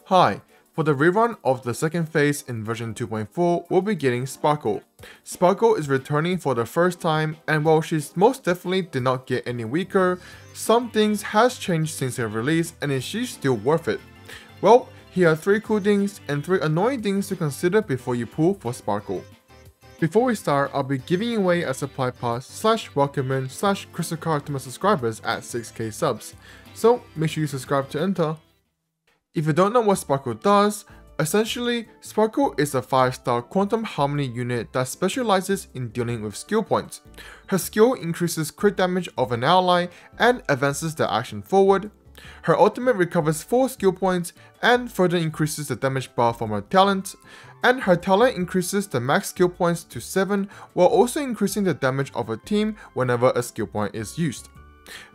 Hi, for the rerun of the second phase in version 2.4, we'll be getting Sparkle. Sparkle is returning for the first time, and while she most definitely did not get any weaker, some things has changed since her release, and is she still worth it? Well, here are 3 cool things and 3 annoying things to consider before you pull for Sparkle. Before we start, I'll be giving away a supply pass / welcome / crystal card to my subscribers at 6k subs, so make sure you subscribe to enter. If you don't know what Sparkle does, essentially, Sparkle is a 5-star quantum harmony unit that specializes in dealing with skill points. Her skill increases crit damage of an ally and advances the action forward. Her ultimate recovers 4 skill points and further increases the damage bar from her talent, and her talent increases the max skill points to 7 while also increasing the damage of a team whenever a skill point is used.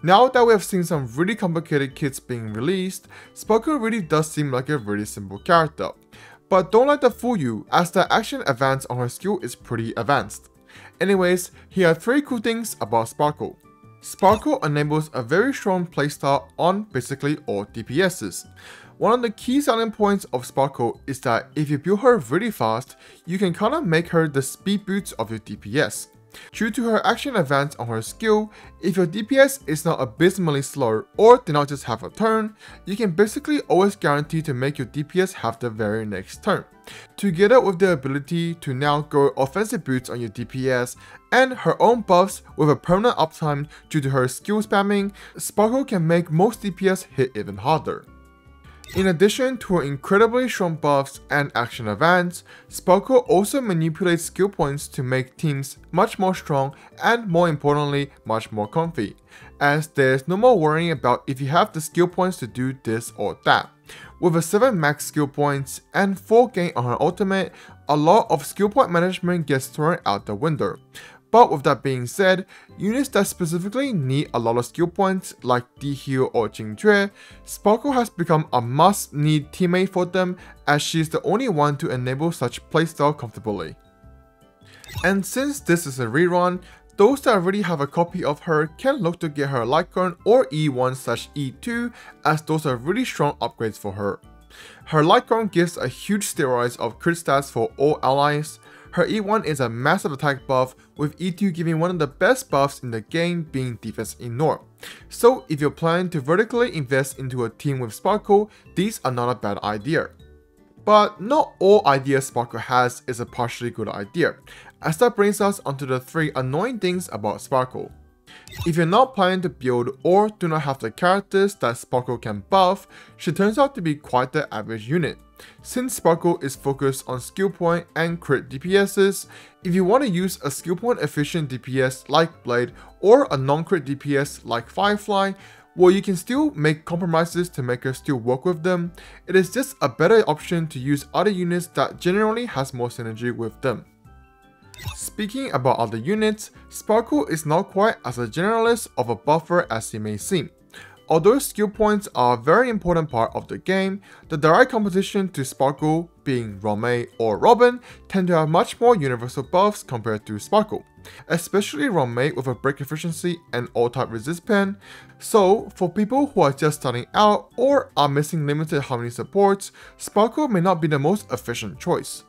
Now that we have seen some really complicated kits being released, Sparkle really does seem like a really simple character. But don't let that fool you, as the action advance on her skill is pretty advanced. Anyways, here are 3 cool things about Sparkle. Sparkle enables a very strong playstyle on basically all DPSs. One of the key selling points of Sparkle is that if you build her really fast, you can kinda make her the speed boots of your DPS. Due to her action advance on her skill, if your DPS is not abysmally slow or did not just have a turn, you can basically always guarantee to make your DPS have the very next turn. Together with the ability to now go offensive boots on your DPS and her own buffs with a permanent uptime due to her skill spamming, Sparkle can make most DPS hit even harder. In addition to her incredibly strong buffs and action advance, Sparkle also manipulates skill points to make teams much more strong and, more importantly, much more comfy, as there's no more worrying about if you have the skill points to do this or that. With a 7 max skill points and 4 gain on her ultimate, a lot of skill point management gets thrown out the window. But with that being said, units that specifically need a lot of skill points like D-Heal or Jingzue, Sparkle has become a must-need teammate for them, as she is the only one to enable such playstyle comfortably. And since this is a rerun, those that already have a copy of her can look to get her Lycorn or E1/E2, as those are really strong upgrades for her. Her Lycorn gives a huge steroids of crit stats for all allies. Her E1 is a massive attack buff, with E2 giving one of the best buffs in the game being defense ignore. So if you're planning to vertically invest into a team with Sparkle, these are not a bad idea. But not all ideas Sparkle has is a partially good idea, as that brings us onto the 3 annoying things about Sparkle. If you're not planning to build or do not have the characters that Sparkle can buff, she turns out to be quite the average unit. Since Sparkle is focused on skill point and crit DPSs, if you want to use a skill point efficient DPS like Blade or a non-crit DPS like Firefly, well, you can still make compromises to make her still work with them. It is just a better option to use other units that generally has more synergy with them. Speaking about other units, Sparkle is not quite as a generalist of a buffer as it may seem. Although skill points are a very important part of the game, the direct competition to Sparkle, being Rome or Robin, tend to have much more universal buffs compared to Sparkle, especially Rome with a break efficiency and all-type resist pen. So for people who are just starting out or are missing limited harmony supports, Sparkle may not be the most efficient choice.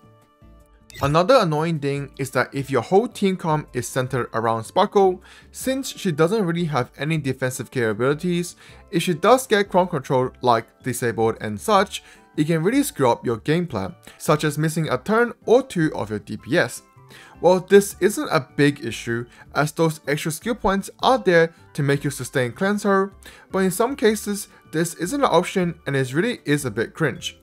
Another annoying thing is that if your whole team comp is centered around Sparkle, since she doesn't really have any defensive capabilities, if she does get crown control like disabled and such, it can really screw up your game plan, such as missing a turn or 2 of your DPS. Well, this isn't a big issue, as those extra skill points are there to make you sustain cleanse her, but in some cases, this isn't an option and it really is a bit cringe.